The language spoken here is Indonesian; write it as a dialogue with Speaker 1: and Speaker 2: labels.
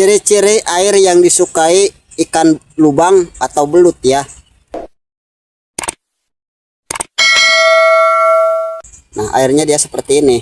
Speaker 1: Ciri-ciri air yang disukai ikan lubang atau belut ya. Nah, airnya dia seperti ini.